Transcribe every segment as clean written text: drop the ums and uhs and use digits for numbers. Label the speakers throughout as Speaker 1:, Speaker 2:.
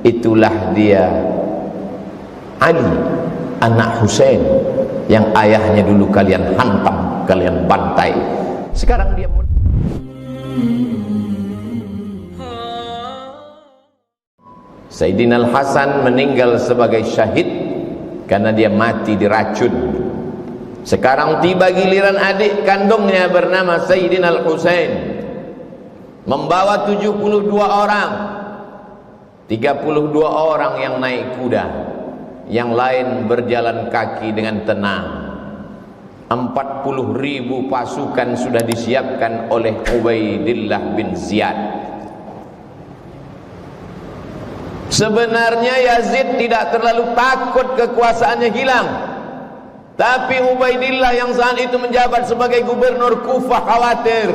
Speaker 1: itulah dia Ali anak Husain yang ayahnya dulu kalian hantam, kalian bantai. Sekarang dia Sayyidina Al-Hasan meninggal sebagai syahid karena dia mati diracun. Sekarang tiba giliran adik kandungnya bernama Sayyidina Al-Husain membawa 72 orang, 32 orang yang naik kuda, yang lain berjalan kaki dengan tenang. 40.000 pasukan sudah disiapkan oleh Ubaidillah bin Ziyad. Sebenarnya Yazid tidak terlalu takut kekuasaannya hilang, tapi Ubaidillah yang saat itu menjabat sebagai gubernur Kufah khawatir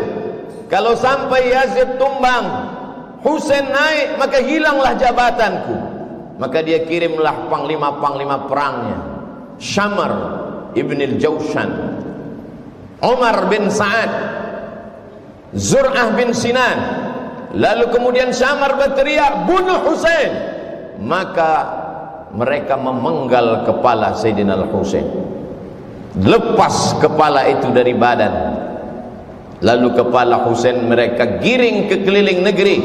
Speaker 1: kalau sampai Yazid tumbang, Husain naik, maka hilanglah jabatanku. Maka dia kirimlah panglima-panglima perangnya, Syamar ibn al-Jawshan, Umar bin Sa'ad, Zur'ah bin Sinan. Lalu kemudian Syamar berteriak, bunuh Husain. Maka mereka memenggal kepala Sayyidina Al-Husain, lepas kepala itu dari badan. Lalu kepala Husain mereka giring ke keliling negeri.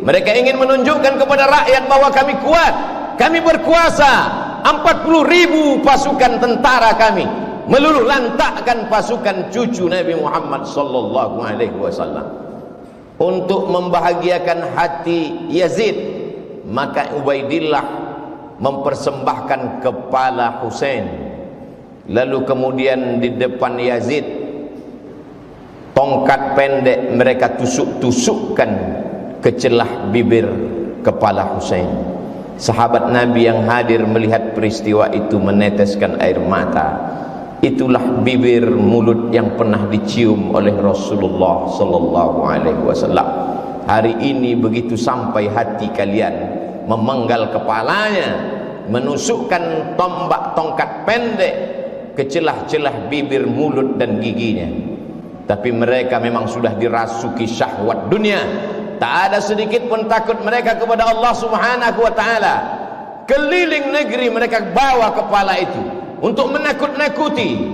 Speaker 1: Mereka ingin menunjukkan kepada rakyat bahwa kami kuat, kami berkuasa. 40.000 pasukan tentara kami meluluh lantakkan pasukan cucu Nabi Muhammad sallallahu alaihi wasallam. Untuk membahagiakan hati Yazid, maka Ubaidillah mempersembahkan kepala Husain. Lalu kemudian di depan Yazid, tongkat pendek mereka tusuk-tusukkan ke celah bibir kepala Husain. Sahabat Nabi yang hadir melihat peristiwa itu meneteskan air mata. Itulah bibir mulut yang pernah dicium oleh Rasulullah sallallahu alaihi wasallam. Hari ini begitu sampai hati kalian memenggal kepalanya, menusukkan tombak tongkat pendek ke celah-celah bibir, mulut dan giginya. Tapi mereka memang sudah dirasuki syahwat dunia. Tak ada sedikit pun takut mereka kepada Allah Subhanahu wa taala. Keliling negeri mereka bawa kepala itu untuk menakut-nakuti.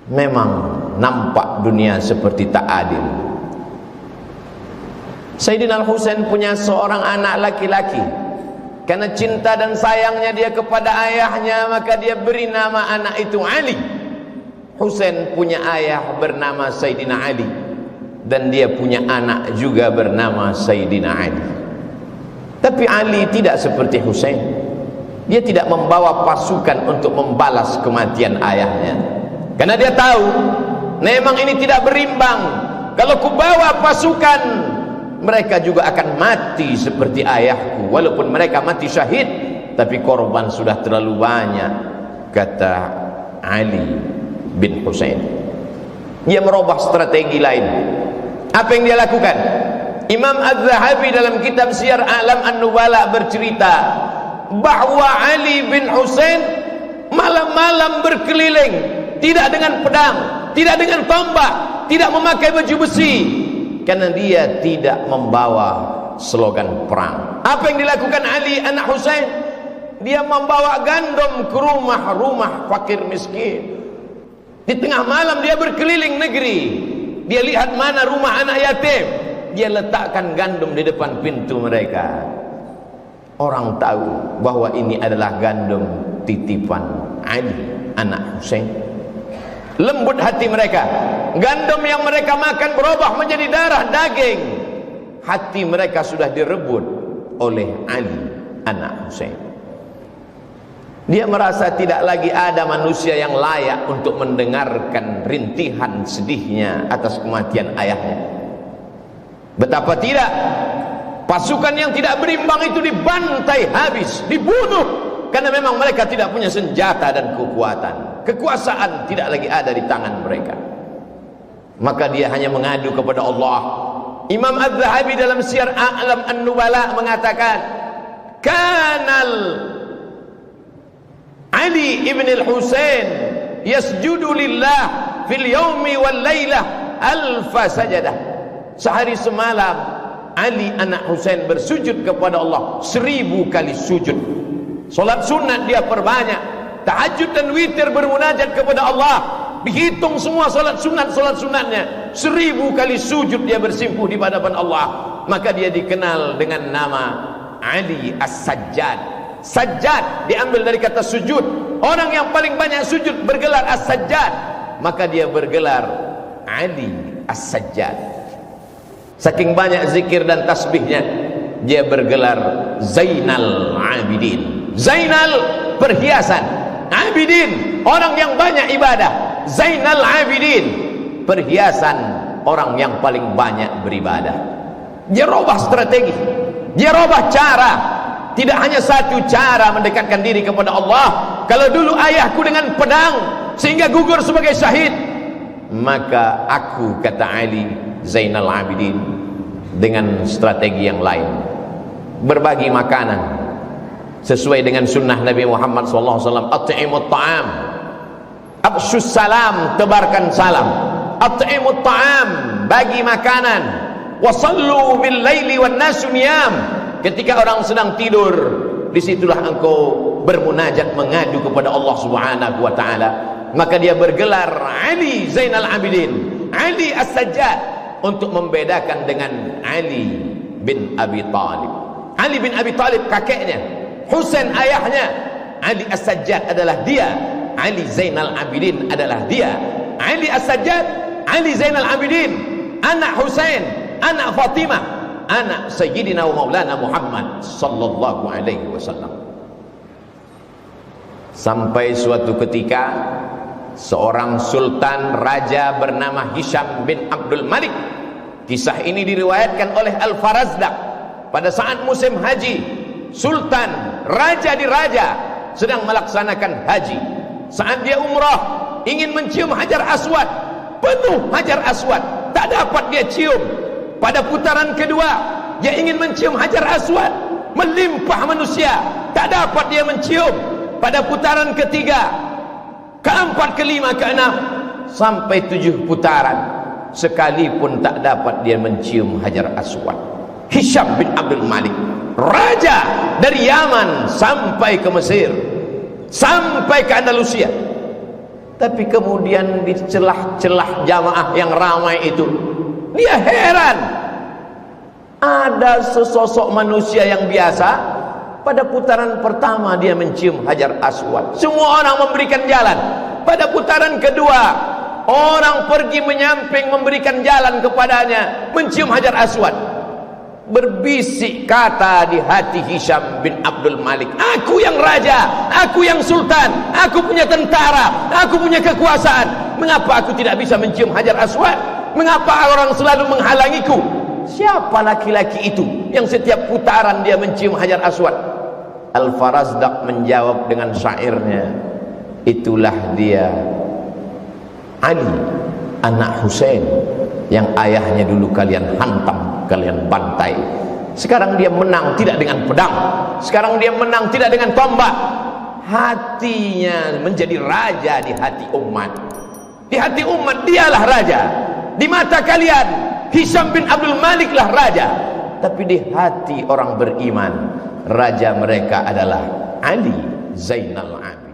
Speaker 1: Memang nampak dunia seperti tak adil. Sayyidina Al-Husain punya seorang anak laki-laki. Karena cinta dan sayangnya dia kepada ayahnya, maka dia beri nama anak itu Ali. Husain punya ayah bernama Sayyidina Ali, dan dia punya anak juga bernama Sayyidina Ali. Tapi Ali tidak seperti Husain. Dia tidak membawa pasukan untuk membalas kematian ayahnya, karena dia tahu memang ini tidak berimbang. Kalau kubawa pasukan, mereka juga akan mati seperti ayahku. Walaupun mereka mati syahid, tapi korban sudah terlalu banyak, kata Ali bin Husain. Dia merubah strategi lain. Apa yang dia lakukan? Imam Az-Zahabi dalam kitab Siyar A'lam An-Nubala bercerita bahwa Ali bin Husain malam-malam berkeliling, tidak dengan pedang, tidak dengan tombak, tidak memakai baju besi, karena dia tidak membawa slogan perang. Apa yang dilakukan Ali anak Husain? Dia membawa gandum ke rumah-rumah fakir miskin. Di tengah malam dia berkeliling negeri. Dia lihat mana rumah anak yatim, dia letakkan gandum di depan pintu mereka. Orang tahu bahwa ini adalah gandum titipan Ali anak Husain. Lembut hati mereka. Gandum yang mereka makan berubah menjadi darah daging. Hati mereka sudah direbut oleh Ali anak Husain. Dia merasa tidak lagi ada manusia yang layak untuk mendengarkan rintihan sedihnya atas kematian ayahnya. Betapa tidak, pasukan yang tidak berimbang itu dibantai habis, dibunuh, karena memang mereka tidak punya senjata dan kekuatan. Kekuasaan tidak lagi ada di tangan mereka. Maka dia hanya mengadu kepada Allah. Imam Az-Zahabi dalam Siyar A'lam An-Nubala mengatakan, kanal Ali ibn al-Husain yasjudu lillah fil yaumi wal laylah alfa sajadah. Sehari semalam Ali anak Husain bersujud kepada Allah 1000 kali sujud. Solat sunat dia perbanyak, tahajud dan witir bermunajat kepada Allah. Dihitung semua solat sunatnya, 1000 kali sujud dia bersimpuh di hadapan Allah. Maka dia dikenal dengan nama Ali As-Sajjad. Sajjad diambil dari kata sujud. Orang yang paling banyak sujud bergelar As-Sajjad, maka dia bergelar Ali As-Sajjad. Saking banyak zikir dan tasbihnya, dia bergelar Zainal Abidin. Zainal, perhiasan. Abidin, orang yang banyak ibadah. Zainal Abidin, perhiasan orang yang paling banyak beribadah. Dia robah strategi, dia robah cara. Tidak hanya satu cara mendekatkan diri kepada Allah. Kalau dulu ayahku dengan pedang sehingga gugur sebagai syahid, maka aku, kata Ali Zainal Abidin, dengan strategi yang lain, berbagi makanan sesuai dengan sunnah Nabi Muhammad SAW. At'imut ta'am, absyus salam, tebarkan salam. At'imut ta'am, bagi makanan. Wasallu bil laili wan nasu niyam, ketika orang sedang tidur, disitulah engkau bermunajat, mengadu kepada Allah Subhanahu wa ta'ala. Maka dia bergelar Ali Zainal Abidin, Ali As-Sajjad, untuk membedakan dengan Ali bin Abi Talib. Ali bin Abi Talib kakeknya, Husain ayahnya. Ali As-Sajjad adalah dia, Ali Zainal Abidin adalah dia. Ali As-Sajjad, Ali Zainal Abidin, anak Husain, anak Fatimah, anak Sayyidina wa Maulana Muhammad sallallahu alaihi wasallam. Sampai suatu ketika seorang sultan raja bernama Hisham bin Abdul Malik. Kisah ini diriwayatkan oleh Al-Farazdaq. Pada saat musim haji, sultan raja di raja sedang melaksanakan haji. Saat dia umrah, ingin mencium Hajar Aswad, penuh Hajar Aswad, tak dapat dia cium. Pada putaran kedua, dia ingin mencium Hajar Aswad, melimpah manusia, tak dapat dia mencium. Pada putaran ketiga, keempat, kelima, keenam, sampai 7 putaran, sekalipun tak dapat dia mencium Hajar Aswad. Hisham bin Abdul Malik, raja dari Yaman sampai ke Mesir, sampai ke Andalusia. Tapi kemudian di celah-celah jamaah yang ramai itu, dia heran. Ada sesosok manusia yang biasa, pada putaran pertama dia mencium Hajar Aswad, semua orang memberikan jalan. Pada putaran kedua, orang pergi menyamping memberikan jalan kepadanya, mencium Hajar Aswad. Berbisik kata di hati Hisham bin Abdul Malik, aku yang raja, aku yang sultan, aku punya tentara, aku punya kekuasaan, mengapa aku tidak bisa mencium Hajar Aswad? Mengapa orang selalu menghalangiku? Siapa laki-laki itu yang setiap putaran dia mencium Hajar Aswad? Al-Farazdaq menjawab dengan syairnya, itulah dia Ali anak Husain yang ayahnya dulu kalian hantam, kalian bantai. Sekarang dia menang tidak dengan pedang, sekarang dia menang tidak dengan tombak. Hatinya menjadi raja di hati umat. Di hati umat dialah raja. Di mata kalian Hisham bin Abdul Malik lah raja, tapi di hati orang beriman raja mereka adalah Ali Zainal Abidin.